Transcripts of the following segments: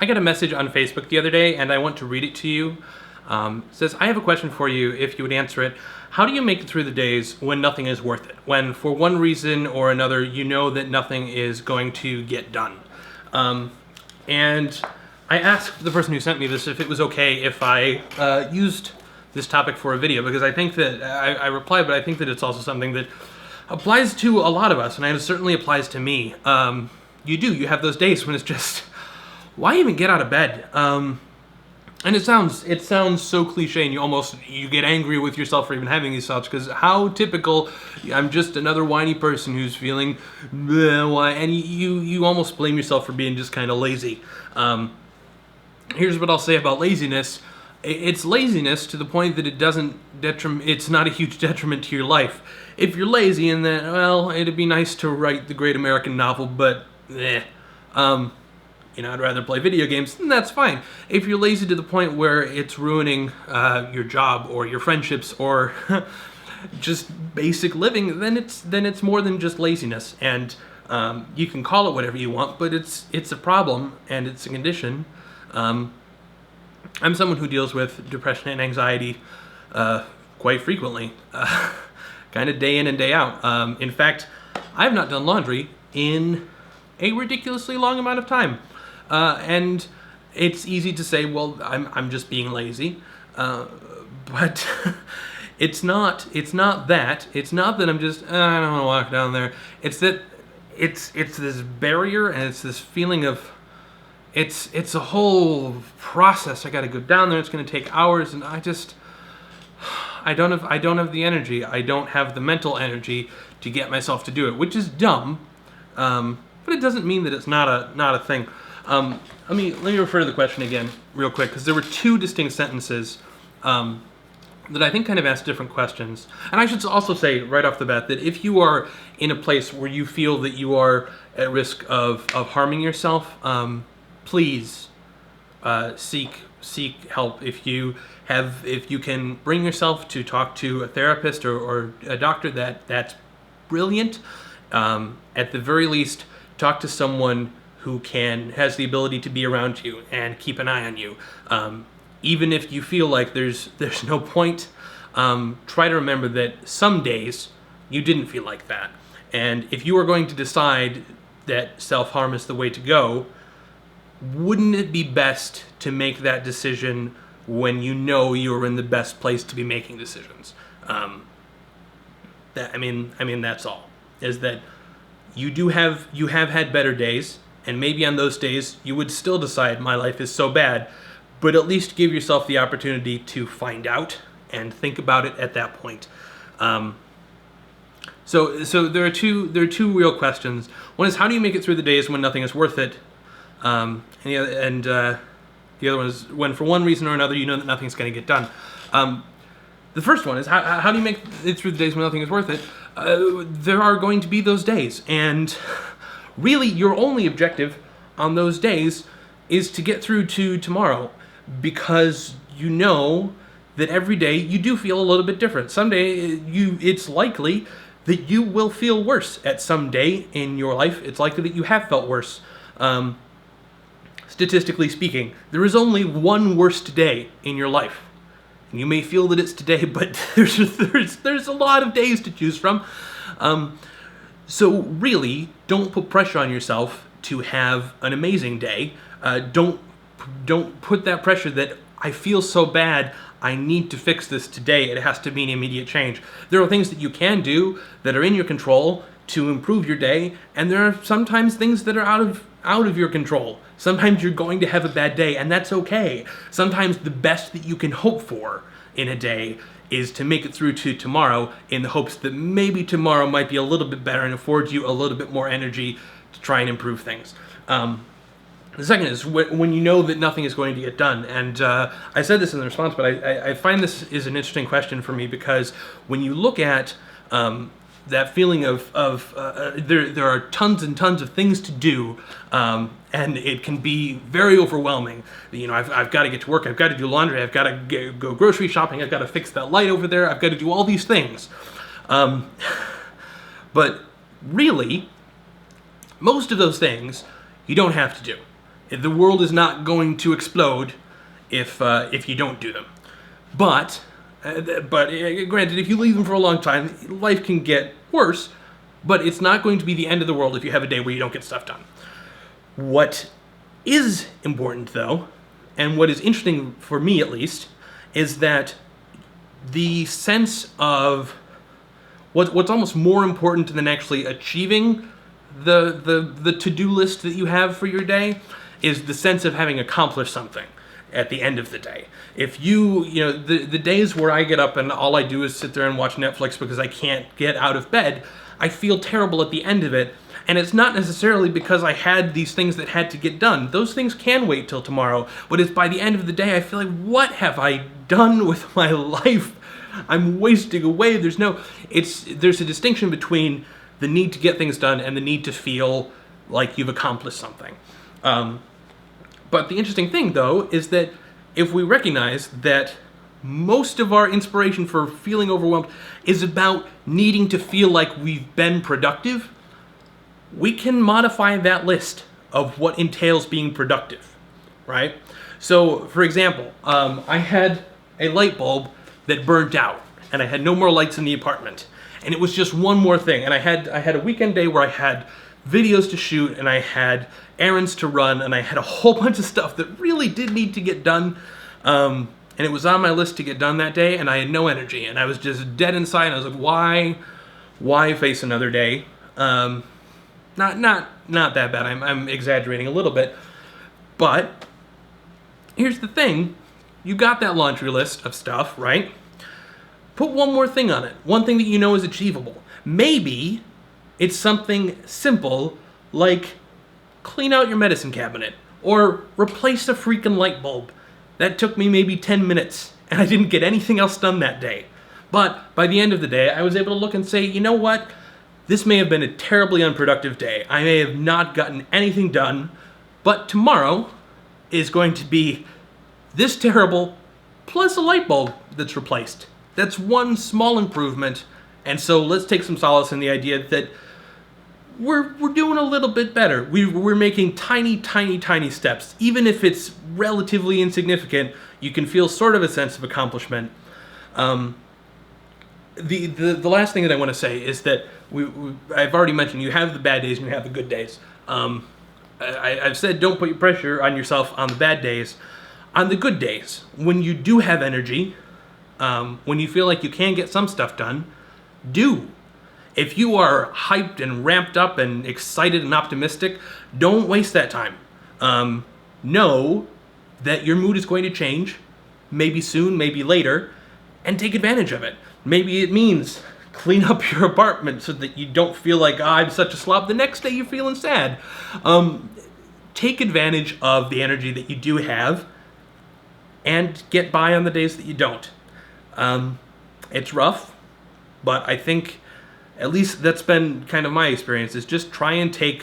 I got a message on Facebook the other day, and I want to read it to you. It says, I have a question for you if you would answer it. How do you make it through the days when nothing is worth it? When, for one reason or another, you know that nothing is going to get done? And I asked the person who sent me this if it was okay if I used this topic for a video, because I think that, I replied, but I think that it's also something that applies to a lot of us, and it certainly applies to me. You have those days when it's just, why even get out of bed? And it sounds so cliche, and you get angry with yourself for even having these thoughts, because how typical, I'm just another whiny person who's feeling bleh, and you almost blame yourself for being just kind of lazy. Here's what I'll say about laziness. It's laziness to the point that it's not a huge detriment to your life. If you're lazy in that, well, it'd be nice to write the great American novel, but I'd rather play video games, then that's fine. If you're lazy to the point where it's ruining your job or your friendships or just basic living, then it's more than just laziness. And you can call it whatever you want, but it's a problem and it's a condition. I'm someone who deals with depression and anxiety quite frequently, kind of day in and day out. In fact, I have not done laundry in a ridiculously long amount of time. And it's easy to say, well, I'm just being lazy, but it's not that. It's not that I'm just, I don't want to walk down there. It's that it's this barrier, and it's this feeling of, it's a whole process. I got to go down there. It's going to take hours, and I don't have the energy. I don't have the mental energy to get myself to do it, which is dumb. But it doesn't mean that it's not a thing. Let me refer to the question again real quick, because there were two distinct sentences that I think kind of asked different questions. And I should also say right off the bat that if you are in a place where you feel that you are at risk of harming yourself, please seek help. If you can bring yourself to talk to a therapist or a doctor, that's brilliant. At the very least, talk to someone who has the ability to be around you and keep an eye on you. Even if you feel like there's no point, try to remember that some days you didn't feel like that. And if you are going to decide that self-harm is the way to go, wouldn't it be best to make that decision when you know you're in the best place to be making decisions? That's all. Is that you have had better days, and maybe on those days you would still decide my life is so bad, but at least give yourself the opportunity to find out and think about it at that point. So there are two real questions. One is, how do you make it through the days when nothing is worth it? And the other one is, when for one reason or another you know that nothing's going to get done. The first one is, how do you make it through the days when nothing is worth it? There are going to be those days, and really your only objective on those days is to get through to tomorrow, because you know that every day you do feel a little bit different. Someday it's likely that you will feel worse at some day in your life. It's likely that you have felt worse. Statistically speaking, there is only one worst day in your life. And you may feel that it's today, but there's a lot of days to choose from. So really, don't put pressure on yourself to have an amazing day. Don't put that pressure that I feel so bad, I need to fix this today. It has to be an immediate change. There are things that you can do that are in your control to improve your day, and there are sometimes things that are out of your control. Sometimes you're going to have a bad day, and that's okay. Sometimes the best that you can hope for in a day is to make it through to tomorrow, in the hopes that maybe tomorrow might be a little bit better and affords you a little bit more energy to try and improve things. The second is when you know that nothing is going to get done. And I said this in the response, but I find this is an interesting question for me, because when you look at that feeling of there are tons and tons of things to do, and it can be very overwhelming. I've got to get to work, I've got to do laundry, I've got to go grocery shopping, I've got to fix that light over there, I've got to do all these things. But really, most of those things you don't have to do. The world is not going to explode if you don't do them. But granted, if you leave them for a long time, life can get worse. But it's not going to be the end of the world if you have a day where you don't get stuff done. What is important, though, and what is interesting for me at least, is that the sense of what's almost more important than actually achieving the to-do list that you have for your day is the sense of having accomplished something at the end of the day. If the days where I get up and all I do is sit there and watch Netflix because I can't get out of bed, I feel terrible at the end of it. And it's not necessarily because I had these things that had to get done. Those things can wait till tomorrow. But it's by the end of the day, I feel like, what have I done with my life? I'm wasting away. There's a distinction between the need to get things done and the need to feel like you've accomplished something. But the interesting thing, though, is that if we recognize that most of our inspiration for feeling overwhelmed is about needing to feel like we've been productive, we can modify that list of what entails being productive, right? So, for example, I had a light bulb that burnt out, and I had no more lights in the apartment, and it was just one more thing. And I had a weekend day where I had videos to shoot, and I had errands to run, and I had a whole bunch of stuff that really did need to get done. And it was on my list to get done that day, and I had no energy, and I was just dead inside. And I was like, why face another day? Not that bad. I'm exaggerating a little bit, but here's the thing: you got that laundry list of stuff, right? Put one more thing on it. One thing that you know is achievable. Maybe it's something simple like clean out your medicine cabinet or replace a freaking light bulb. That took me maybe 10 minutes, and I didn't get anything else done that day. But by the end of the day, I was able to look and say, you know what? This may have been a terribly unproductive day. I may have not gotten anything done, but tomorrow is going to be this terrible plus a light bulb that's replaced. That's one small improvement, and so let's take some solace in the idea that we're doing a little bit better. We're making tiny steps. Even if it's relatively insignificant, you can feel sort of a sense of accomplishment. The last thing that I want to say is that I've already mentioned you have the bad days and you have the good days. I've said don't put your pressure on yourself on the bad days. On the good days, when you do have energy, when you feel like you can get some stuff done, do. If you are hyped and ramped up and excited and optimistic, don't waste that time. Know that your mood is going to change, maybe soon, maybe later, and take advantage of it. Maybe it means clean up your apartment so that you don't feel like, I'm such a slob. The next day you're feeling sad. Take advantage of the energy that you do have and get by on the days that you don't. It's rough, but I think at least that's been kind of my experience, is just try and do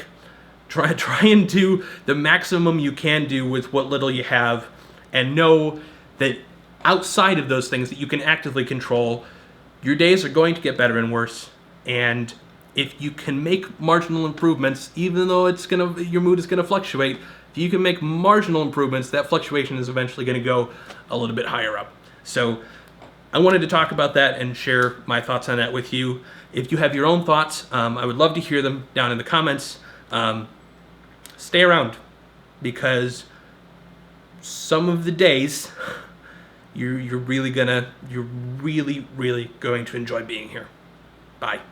the maximum you can do with what little you have, and know that outside of those things that you can actively control, your days are going to get better and worse. And if you can make marginal improvements, even though your mood is gonna fluctuate, if you can make marginal improvements, that fluctuation is eventually gonna go a little bit higher up. So I wanted to talk about that and share my thoughts on that with you. If you have your own thoughts, I would love to hear them down in the comments. Stay around, because some of the days you're really going to enjoy being here. Bye.